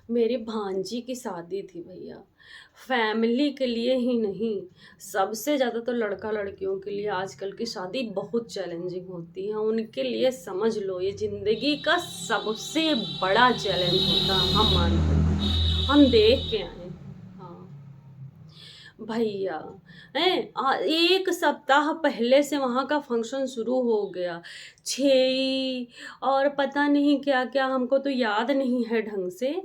मेरी भांजी की शादी थी भैया। फैमिली के लिए ही नहीं, सबसे ज़्यादा तो लड़का लड़कियों के लिए आजकल की शादी बहुत चैलेंजिंग होती है। उनके लिए समझ लो ये ज़िंदगी का सबसे बड़ा चैलेंज होता है, हम मानते हैं, हम देख के आए हैं। हाँ भैया, एक सप्ताह पहले से वहाँ का फंक्शन शुरू हो गया। छेई और पता नहीं क्या क्या, हमको तो याद नहीं है ढंग से,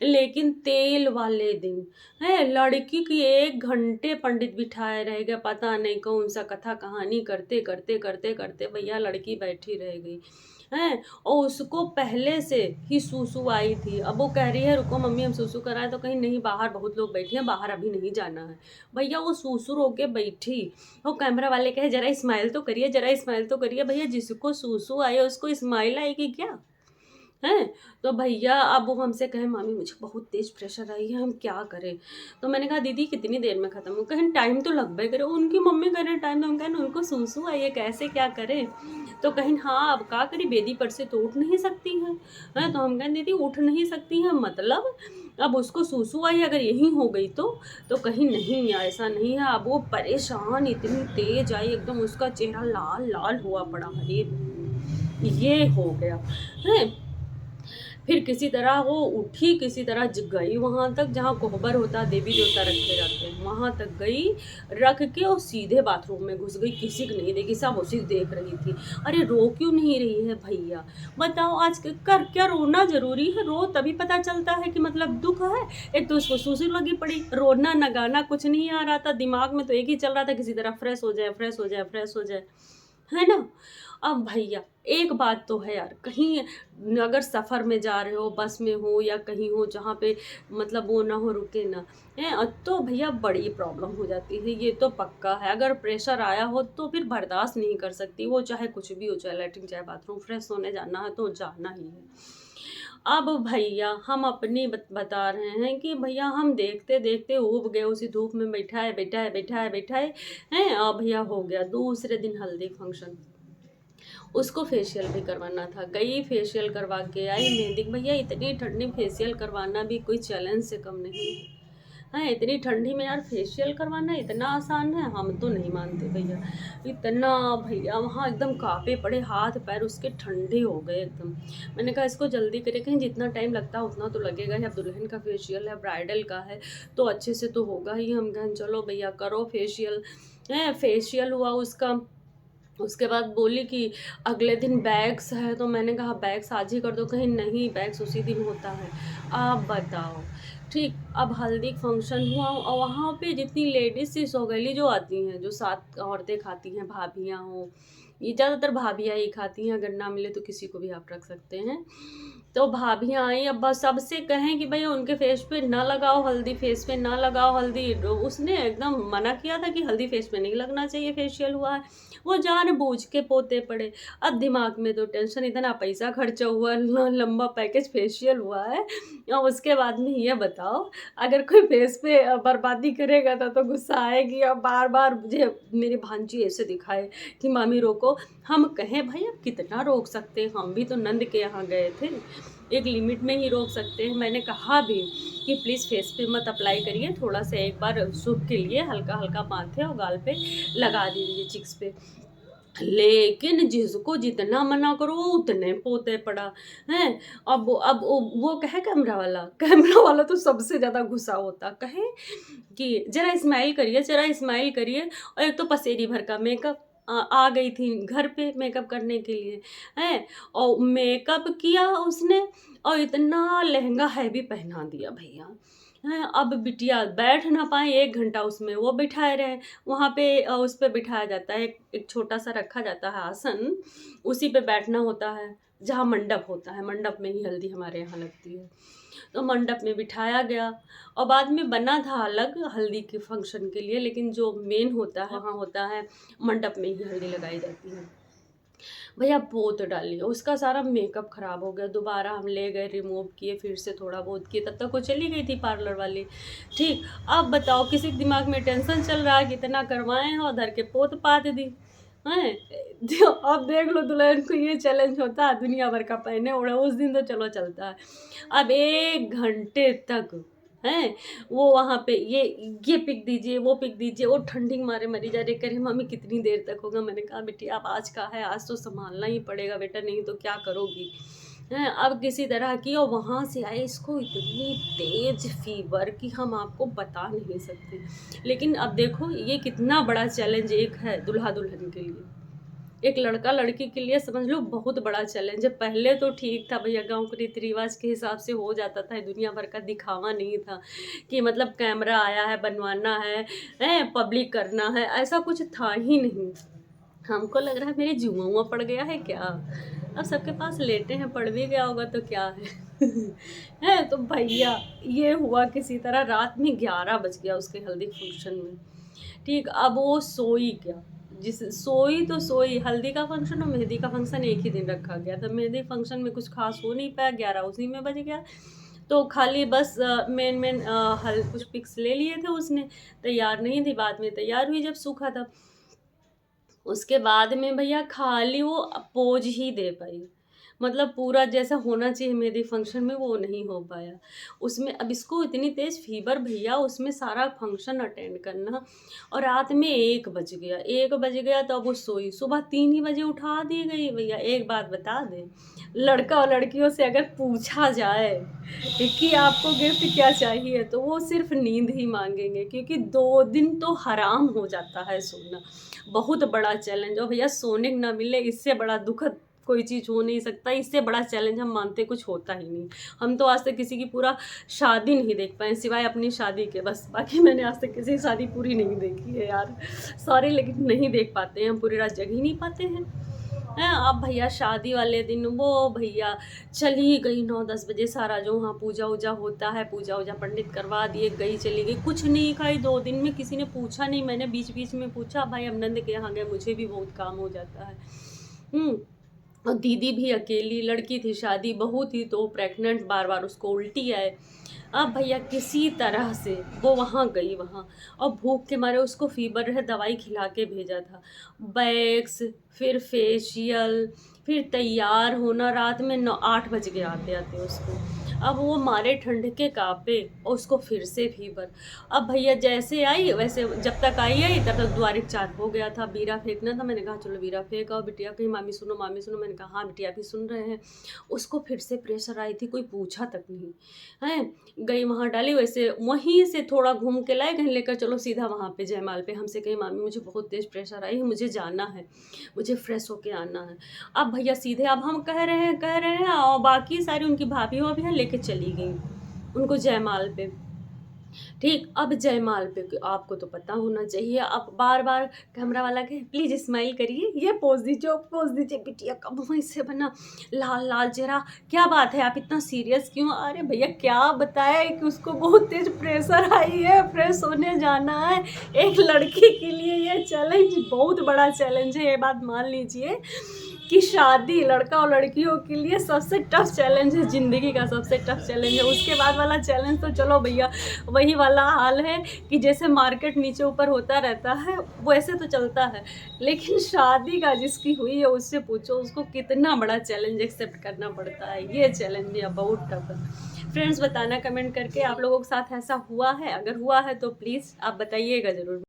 लेकिन तेल वाले दिन है लड़की की 1 घंटे पंडित बिठाए रह गए। पता नहीं कौन सा कथा कहानी करते करते करते करते भैया लड़की बैठी रह गई है। और उसको पहले से ही सूसू आई थी। अब वो कह रही है रुको मम्मी हम सूसू कराए, तो कहीं नहीं, बाहर बहुत लोग बैठे हैं, बाहर अभी नहीं जाना है। भैया वो सूसू होके बैठी, वो कैमरा वाले कहे जरा स्माइल तो करिए, जरा स्माइल तो करिए। भैया जिसको सूसू आए उसको स्माइल आएगी क्या हैं? तो भैया अब वो हमसे कहे मामी मुझे बहुत तेज प्रेशर आई है, हम क्या करें? तो मैंने कहा दीदी कितनी देर में ख़त्म हो? कहें टाइम तो लगभग करे। उनकी मम्मी कह रहे टाइम, तो हम कहें उनको सूसू आई है, कैसे क्या करें? तो कहीं हाँ अब क्या करी, बेदी पर से तो उठ नहीं सकती हैं। तो हम कहें दीदी उठ नहीं सकती हैं मतलब अब उसको सूसू आई अगर यही हो गई तो कहीं नहीं ऐसा नहीं है। अब वो परेशान, इतनी तेज आई एकदम, उसका चेहरा लाल लाल हुआ पड़ा। अरे ये हो गया है। फिर किसी तरह वो उठी, किसी तरह गई वहाँ तक जहाँ कोहबर होता, देवी देवता रखे जाते हैं, वहाँ तक गई, रख के और सीधे बाथरूम में घुस गई। किसी को नहीं देखी, सब उसी देख रही थी। अरे रो क्यों नहीं रही है भैया? बताओ आज कर क्या रोना जरूरी है? रो तभी पता चलता है कि मतलब दुख है। एक तो उसको सूसी लगी पड़ी, रोना न गाना कुछ नहीं आ रहा था, दिमाग में तो एक ही चल रहा था किसी तरह फ्रेश हो जाए, फ्रेश हो जाए, फ्रेश हो जाए, है ना? अब भैया एक बात तो है यार, कहीं अगर सफ़र में जा रहे हो, बस में हो या कहीं हो जहाँ पे मतलब वो ना हो, रुके ना है, तो भैया बड़ी प्रॉब्लम हो जाती है, ये तो पक्का है। अगर प्रेशर आया हो तो फिर बर्दाश्त नहीं कर सकती वो, चाहे कुछ भी हो, चाहे लैट्रिन चाहे बाथरूम, फ्रेश होने जाना है तो जाना ही है। अब भैया हम अपनी बता रहे हैं कि भैया हम देखते देखते ऊब गए, उसी धूप में बैठाए बैठाए बैठाए बैठाए हैं। अब भैया हो गया दूसरे दिन हल्दी फंक्शन, उसको फेशियल भी करवाना था। गई फेशियल करवा के आई, मेहंदी भैया इतनी ठंडी फेशियल करवाना भी कोई चैलेंज से कम नहीं है। हाँ इतनी ठंडी में यार फेशियल करवाना इतना आसान है? हम तो नहीं मानते भैया। इतना भैया वहाँ एकदम कांपे पड़े, हाथ पैर उसके ठंडे हो गए एकदम। मैंने कहा इसको जल्दी करे, कहीं जितना टाइम लगता है उतना तो लगेगा ही। अब दुल्हन का फेशियल है, ब्राइडल का है, तो अच्छे से तो होगा ही। हम कहें चलो भैया करो फेशियल है। फेशियल हुआ उसका, उसके बाद बोली कि अगले दिन बैग्स है, तो मैंने कहा बैग्स आज ही कर दो। कहीं नहीं, बैग्स उसी दिन होता है। आप बताओ। ठीक, अब हल्दी फंक्शन हुआ और वहाँ पे जितनी लेडीज सी सौगली जो आती हैं, जो 7 औरतें खाती हैं, भाभियाँ हों, ये ज़्यादातर भाभियाँ ही खाती हैं, अगर ना मिले तो किसी को भी आप रख सकते हैं। तो भाभियाँ आई, अब बस सबसे कहें कि भैया उनके फेस पे ना लगाओ हल्दी, फेस पे ना लगाओ हल्दी। उसने एकदम मना किया था कि हल्दी फेस पे नहीं लगना चाहिए, फेशियल हुआ है। वो जानबूझ के पोते पड़े। अब दिमाग में तो टेंशन, इतना पैसा खर्चा हुआ, लंबा पैकेज फेशियल हुआ है, और उसके बाद में ये बताओ अगर कोई फेस पे बर्बादी करेगा तो गुस्सा आएगी। और बार बार मुझे मेरी भांजी ऐसे दिखाए कि मामी रोको। हम कहें भाई अब कितना रोक सकते हैं, हम भी तो नंद के यहाँ गए थे, एक लिमिट में ही रोक सकते हैं। मैंने कहा भी कि प्लीज़ फेस पे मत अप्लाई करिए, थोड़ा सा एक बार शुभ के लिए हल्का हल्का माथे और गाल पे लगा दीजिए, चिक्स पे। लेकिन जिसको जितना मना करो वो उतने पोते पड़ा है। अब वो कहे कैमरा वाला तो सबसे ज़्यादा गुस्सा होता, कहे कि जरा स्माइल करिए, जरा स्माइल करिए। और एक तो पसेरी भर का मेकअप, आ गई थी घर पे मेकअप करने के लिए है, और मेकअप किया उसने, और इतना लहंगा हैवी पहना दिया भैया हैं। अब बिटिया बैठ ना पाए, 1 घंटा उसमें वो बिठाए रहे। वहाँ पे उस पे बिठाया जाता है, एक छोटा सा रखा जाता है आसन, उसी पे बैठना होता है जहाँ मंडप होता है। मंडप में ही हल्दी हमारे यहाँ लगती है, तो मंडप में बिठाया गया। और बाद में बना था अलग हल्दी के फंक्शन के लिए, लेकिन जो मेन होता है वहाँ होता है मंडप में ही हल्दी लगाई जाती है। भैया पोत डाली, उसका सारा मेकअप खराब हो गया। दोबारा हम ले गए, रिमूव किए, फिर से थोड़ा बहुत किए, तब तक वो चली गई थी पार्लर वाली। ठीक, अब बताओ किसी के दिमाग में टेंशन चल रहा है कि इतना करवाएं और धर के पोत पात दी। हैं। अब देख लो दुल्हन को ये चैलेंज होता है दुनिया भर का पहने ओढ़े, उस दिन तो चलो चलता है। अब 1 घंटे तक हैं वो वहाँ पे ये पिक दीजिए, वो पिक दीजिए, वो ठंडी के मारे मरी जा रही, कह रही मम्मी कितनी देर तक होगा? मैंने कहा बेटी अब आज का है, आज तो सँभालना ही पड़ेगा बेटा, नहीं तो क्या करोगी? हैं, अब किसी तरह की और वहाँ से आए, इसको इतनी तेज़ फ़ीवर कि हम आपको बता नहीं सकते। लेकिन अब देखो ये कितना बड़ा चैलेंज एक है दूल्हा-दुल्हन के लिए। एक लड़का-लड़की के लिए समझ लो बहुत बड़ा चैलेंज है। पहले तो ठीक था भैया, गाँव के रीति-रिवाज के हिसाब से हो जाता था, दुनिया भर का दिखावा नहीं था कि मतलब कैमरा आया है, बनवाना है, हैं, पब्लिक करना है, ऐसा कुछ था ही नहीं। हमको लग रहा है मेरे जुआ-वुआ पड़ गया है क्या? अब सबके पास लेटे हैं, पड़ भी गया होगा तो क्या है? हैं, तो भैया ये हुआ किसी तरह रात में 11 बज गया उसके हल्दी फंक्शन में। ठीक, अब वो सोई क्या? जिस सोई तो सोई, हल्दी का फंक्शन और मेहंदी का फंक्शन एक ही दिन रखा गया था। मेहंदी फंक्शन में कुछ खास हो नहीं पाया, 11 उसी में बज गया। तो खाली बस मेन हल कुछ पिक्स ले लिए थे उसने, तैयार नहीं थी, बाद में तैयार हुई जब सूखा था। उसके बाद में भैया खाली वो पोज ही दे पाई। मतलब पूरा जैसा होना चाहिए मेहंदी फंक्शन में वो नहीं हो पाया। उसमें अब इसको इतनी तेज़ फ़ीवर भैया, उसमें सारा फंक्शन अटेंड करना और रात में 1 बज गया। 1 बज गया तो अब वो सोई। सुबह 3 ही बजे उठा दी गई भैया। एक बात बता दें, लड़का और लड़कियों से अगर पूछा जाए कि आपको गिफ्ट क्या चाहिए तो वो सिर्फ़ नींद ही माँगेंगे, क्योंकि 2 दिन तो हराम हो जाता है सोना। बहुत बड़ा चैलेंज, और भैया सोने को ना मिले इससे बड़ा दुखद कोई चीज़ हो नहीं सकता। इससे बड़ा चैलेंज हम मानते कुछ होता ही नहीं। हम तो आज तक किसी की पूरा शादी नहीं देख पाए सिवाय अपनी शादी के, बस। बाकी मैंने आज तक किसी की शादी पूरी नहीं देखी है यार, सॉरी, लेकिन नहीं देख पाते हैं हम, पूरी रात जग ही नहीं पाते हैं। हैं, अब भैया शादी वाले दिन वो भैया चली गई 9-10 बजे, सारा जो वहाँ पूजा-वूजा होता है, पूजा-वूजा पंडित करवा दिए, गई चली गई, कुछ नहीं खाई 2 दिन में, किसी ने पूछा नहीं। मैंने बीच-बीच में पूछा, भाई अब नंद के यहाँ गए, मुझे भी बहुत काम हो जाता है। हुँ। और दीदी भी अकेली, लड़की थी, शादी बहू थी तो प्रेग्नेंट, बार-बार उसको उल्टी आए। अब भैया किसी तरह से वो वहाँ गई, वहाँ और भूख के मारे उसको फ़ीवर है, दवाई खिला के भेजा था। वैक्स, फिर फेशियल, फिर तैयार होना, रात में 8 बज गए आते-आते उसको। अब वो मारे ठंड के काँपे और उसको फिर से फ़ीवर। अब भैया जैसे आई वैसे, जब तक आई तब तक द्वारिक 4 हो गया था, बीरा फेंकना था। मैंने कहा चलो बीरा फेंक आओ बिटिया, कहीं मामी सुनो, मामी सुनो। मैंने कहा हाँ बिटिया अभी सुन रहे हैं। उसको फिर से प्रेशर आई थी, कोई पूछा तक नहीं, हैं। गई वहाँ डाली, वैसे वहीं से थोड़ा घूम के लाए, कहीं लेकर चलो सीधा वहाँ पे जयमाल पे। हमसे कही मामी मुझे बहुत तेज़ प्रेशर आई है, मुझे जाना है, मुझे फ्रेश होके आना है। अब भैया सीधे, अब हम कह रहे हैं और बाकी सारी उनकी भाभी-वाभियाँ लेके चली गईं उनको जयमाल पे। ठीक, अब जयमाल पे आपको तो पता होना चाहिए, अब बार-बार कैमरा वाला कहे प्लीज़ स्माइल करिए, ये पोज़ दीजिए, वो पोज़ दीजिए, बिटिया का मुँह ऐसे बना, लाल-लाल चेहरा, क्या बात है आप इतना सीरियस क्यों? अरे भैया क्या बताएँ कि उसको बहुत तेज़ प्रेशर आई है, फ्रेश होने जाना है। एक लड़की के लिए ये चैलेंज बहुत बड़ा चैलेंज है, ये बात मान लीजिए कि शादी लड़का और लड़कियों के लिए सबसे टफ चैलेंज है, ज़िंदगी का सबसे टफ चैलेंज है। उसके बाद वाला चैलेंज तो चलो भैया वही वाला हाल है कि जैसे मार्केट नीचे ऊपर होता रहता है वैसे तो चलता है, लेकिन शादी का जिसकी हुई है उससे पूछो उसको कितना बड़ा चैलेंज एक्सेप्ट करना पड़ता है। ये चैलेंज भी अब बहुत टफ है। फ्रेंड्स बताना कमेंट करके आप लोगों के साथ ऐसा हुआ है? अगर हुआ है तो प्लीज़ आप बताइएगा ज़रूर।